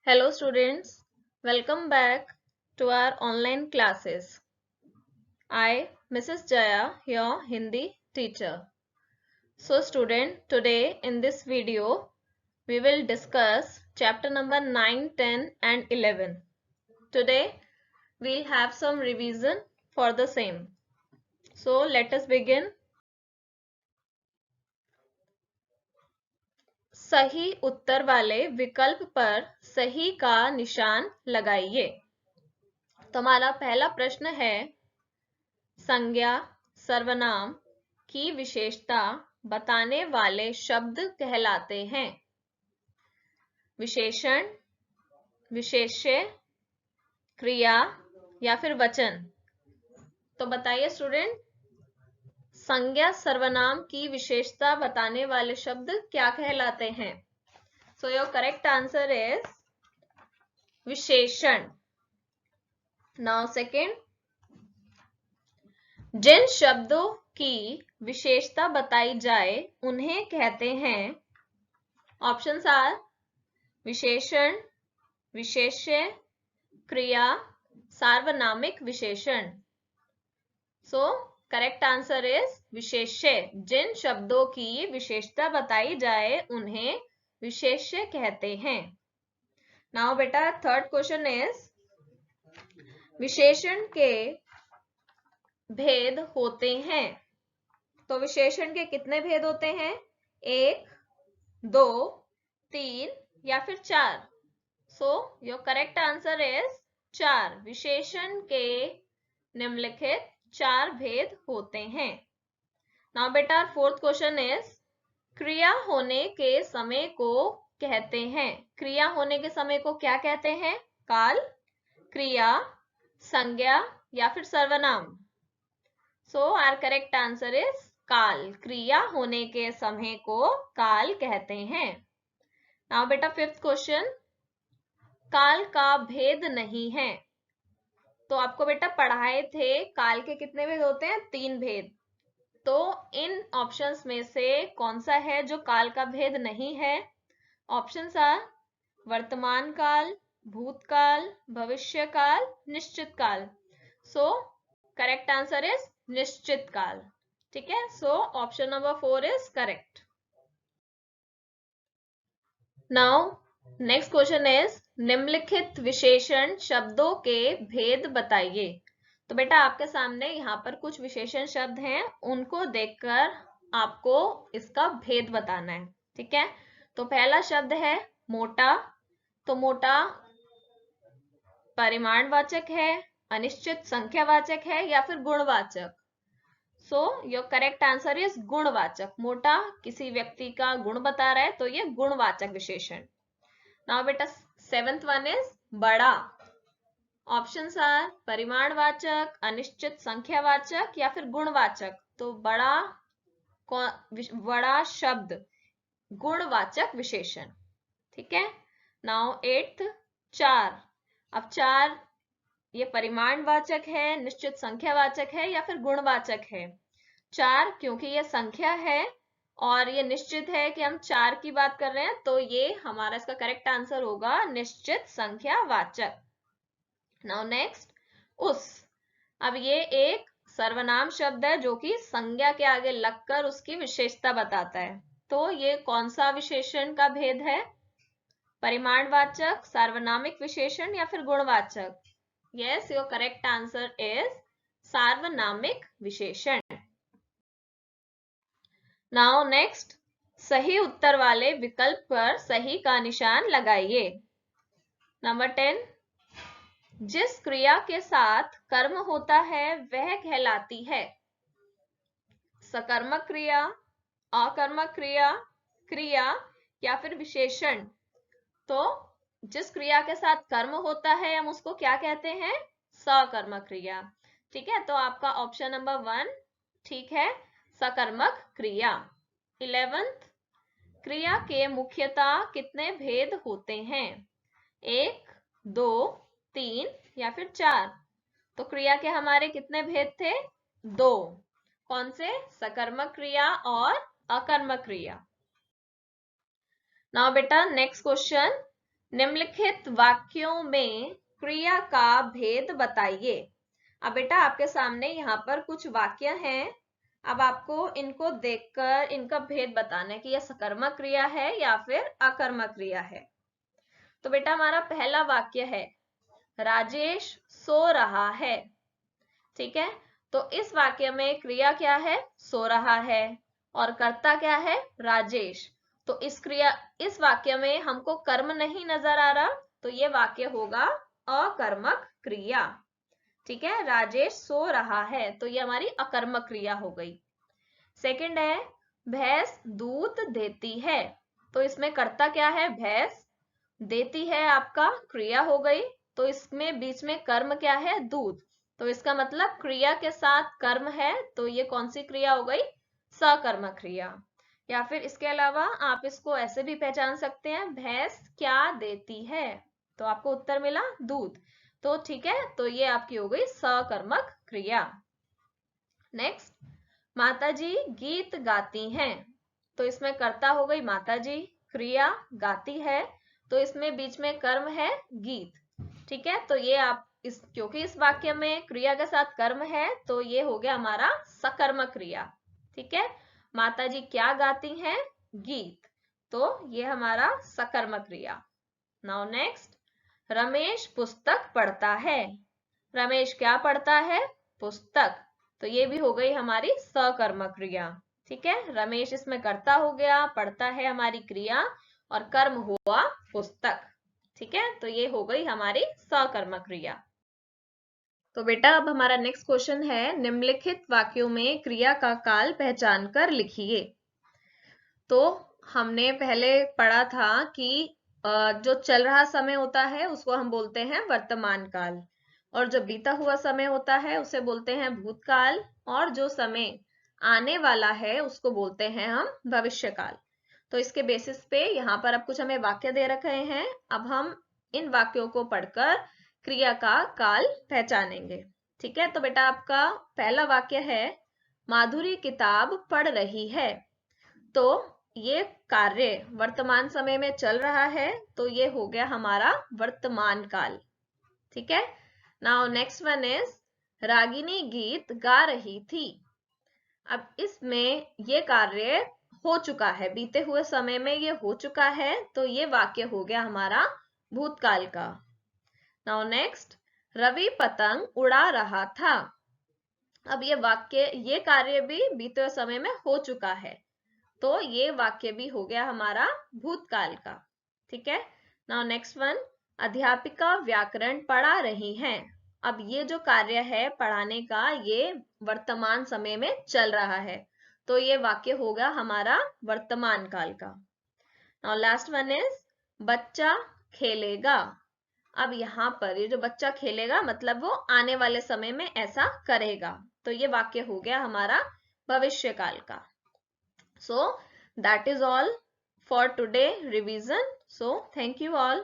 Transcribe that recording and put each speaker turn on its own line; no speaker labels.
Hello students, welcome back to our online classes. I, Mrs. Jaya, your Hindi teacher. So student, today in this video, we will discuss chapter number 9, 10 and 11. Today, we'll have some revision for the same. So let us begin. सही उत्तर वाले विकल्प पर सही का निशान लगाइए। तो हमारा पहला प्रश्न है, संज्ञा सर्वनाम की विशेषता बताने वाले शब्द कहलाते हैं। विशेषण, विशेष्य, क्रिया या फिर वचन। तो बताइए स्टूडेंट, संज्ञा सर्वनाम की विशेषता बताने वाले शब्द क्या कहलाते हैं? सो योर करेक्ट आंसर इज विशेषण। नाउ सेकेंड, जिन शब्दों की विशेषता बताई जाए उन्हें कहते हैं। ऑप्शंस आर विशेषण, विशेष्य, क्रिया, सार्वनामिक विशेषण। सो करेक्ट आंसर इज विशेष्य। जिन शब्दों की विशेषता बताई जाए उन्हें विशेष्य कहते हैं। नाउ बेटा थर्ड क्वेश्चन इज, विशेषण के भेद होते हैं। तो विशेषण के कितने भेद होते हैं? 1, 2, 3 या फिर 4? सो योर करेक्ट आंसर इज 4। विशेषण के निम्नलिखित 4 भेद होते हैं। नाउ बेटा फोर्थ क्वेश्चन इज, क्रिया होने के समय को कहते हैं। क्रिया होने के समय को क्या कहते हैं? काल, क्रिया, संज्ञा या फिर सर्वनाम? So our correct answer is काल। क्रिया होने के समय को काल कहते हैं। नाउ बेटा फिफ्थ क्वेश्चन, काल का भेद नहीं है। तो आपको बेटा पढ़ाए थे काल के कितने भेद होते हैं? 3 भेद। तो इन ऑप्शंस में से कौन सा है जो काल का भेद नहीं है? ऑप्शंस आर वर्तमान काल, भूतकाल, भविष्य काल, निश्चित काल। सो करेक्ट आंसर इज निश्चित काल। ठीक है, so option number 4 is correct. Now next question is, निम्नलिखित विशेषण शब्दों के भेद बताइए। तो बेटा आपके सामने यहाँ पर कुछ विशेषण शब्द हैं, उनको देखकर आपको इसका भेद बताना है। ठीक है, तो पहला शब्द है मोटा। तो मोटा परिमाणवाचक है, अनिश्चित संख्यावाचक है या फिर गुणवाचक? So your correct answer is गुणवाचक। मोटा किसी व्यक्ति का गुण बता रहा है तो ये गुणवाचक विशेषण। नाउ बेटा सेवेंथ वन इज बड़ा। ऑप्शंस आर परिमाणवाचक, अनिश्चित संख्यावाचक या फिर गुणवाचक। तो बड़ा शब्द गुणवाचक विशेषण। ठीक है, नाउ एट्थ चार। अब चार ये परिमाणवाचक है, निश्चित संख्यावाचक है या फिर गुणवाचक है? 4 क्योंकि ये संख्या है और ये निश्चित है कि हम 4 की बात कर रहे हैं, तो ये हमारा इसका करेक्ट आंसर होगा निश्चित संख्यावाचक। नाउ नेक्स्ट उस। अब ये एक सर्वनाम शब्द है जो कि संज्ञा के आगे लगकर उसकी विशेषता बताता है। तो ये कौन सा विशेषण का भेद है? परिमाणवाचक, सार्वनामिक विशेषण या फिर गुणवाचक? Yes, your correct answer is सार्वनामिक विशेषण। नाउ नेक्स्ट, सही उत्तर वाले विकल्प पर सही का निशान लगाइए। नंबर 10, जिस क्रिया के साथ कर्म होता है वह कहलाती है। सकर्मक क्रिया, अकर्मक क्रिया, क्रिया या फिर विशेषण? तो जिस क्रिया के साथ कर्म होता है हम उसको क्या कहते हैं? सकर्मक क्रिया। ठीक है, तो आपका ऑप्शन नंबर 1 ठीक है, सकर्मक क्रिया। 11th, क्रिया के मुख्यतः कितने भेद होते हैं? 1, 2, 3 या फिर 4? तो क्रिया के हमारे कितने भेद थे? 2। कौन से? सकर्मक क्रिया और अकर्मक क्रिया। नाउ बेटा नेक्स्ट क्वेश्चन, निम्नलिखित वाक्यों में क्रिया का भेद बताइए। अब बेटा आपके सामने यहाँ पर कुछ वाक्य हैं। अब आपको इनको देखकर इनका भेद बताना है कि यह सकर्मक क्रिया है या फिर अकर्मक क्रिया है। तो बेटा हमारा पहला वाक्य है, राजेश सो रहा है। ठीक है, तो इस वाक्य में क्रिया क्या है? सो रहा है, और कर्ता क्या है? राजेश। तो इस वाक्य में हमको कर्म नहीं नजर आ रहा, तो ये वाक्य होगा अकर्मक क्रिया। ठीक है, राजेश सो रहा है, तो ये हमारी अकर्मक क्रिया हो गई। सेकंड है, भैंस दूध देती है। तो इसमें कर्ता क्या है? भैंस। देती है आपका क्रिया हो गई, तो इसमें बीच में कर्म क्या है? दूध। तो इसका मतलब क्रिया के साथ कर्म है, तो ये कौन सी क्रिया हो गई? सकर्मक क्रिया। या फिर इसके अलावा आप इसको ऐसे भी पहचान सकते हैं, भैंस क्या देती है, तो आपको उत्तर मिला दूध। तो ठीक है, तो ये आपकी हो गई सकर्मक क्रिया। नेक्स्ट, माताजी गीत गाती हैं। तो इसमें कर्ता हो गई माताजी, क्रिया गाती है, तो इसमें बीच में कर्म है गीत। ठीक है, तो ये आप क्योंकि इस वाक्य में क्रिया के साथ कर्म है, तो ये हो गया हमारा सकर्मक क्रिया। ठीक है, माताजी क्या गाती हैं? गीत। तो ये हमारा सकर्मक क्रिया। नाउ नेक्स्ट, रमेश पुस्तक पढ़ता है। रमेश क्या पढ़ता है? पुस्तक। तो ये भी हो गई हमारी सकर्मक क्रिया। ठीक है, रमेश इसमें कर्ता हो गया, पढ़ता है हमारी क्रिया, और कर्म हुआ पुस्तक। ठीक है, तो ये हो गई हमारी सकर्मक क्रिया। तो बेटा अब हमारा नेक्स्ट क्वेश्चन है, निम्नलिखित वाक्यों में क्रिया का काल पहचान कर लिखिए। तो हमने पहले पढ़ा था कि जो चल रहा समय होता है उसको हम बोलते हैं वर्तमान काल, और जो बीता हुआ समय होता है उसे बोलते हैं भूतकाल, और जो समय आने वाला है उसको बोलते हैं हम भविष्य काल। तो इसके बेसिस पे यहाँ पर अब कुछ हमें वाक्य दे रखे हैं। अब हम इन वाक्यों को पढ़कर क्रिया का काल पहचानेंगे। ठीक है, तो बेटा आपका पहला वाक्य है, माधुरी किताब पढ़ रही है। तो ये कार्य वर्तमान समय में चल रहा है, तो ये हो गया हमारा वर्तमान काल। ठीक है, now next one is, Ragini गीत गा रही थी। अब इसमें ये कार्य हो चुका है, बीते हुए समय में ये हो चुका है, तो ये वाक्य हो गया हमारा भूतकाल का। नाउ नेक्स्ट, रवि पतंग उड़ा रहा था। अब ये कार्य भी बीते हुए समय में हो चुका है, तो ये वाक्य भी हो गया हमारा भूतकाल का। ठीक है, नाउ नेक्स्ट वन, अध्यापिका व्याकरण पढ़ा रही हैं। अब ये जो कार्य है पढ़ाने का, ये वर्तमान समय में चल रहा है, तो ये वाक्य होगा हमारा वर्तमान काल का। नाउ लास्ट वन इज, बच्चा खेलेगा। अब यहाँ पर ये जो बच्चा खेलेगा मतलब वो आने वाले समय में ऐसा करेगा, तो ये वाक्य हो गया हमारा भविष्य काल का। So that is all for today revision. So thank you all.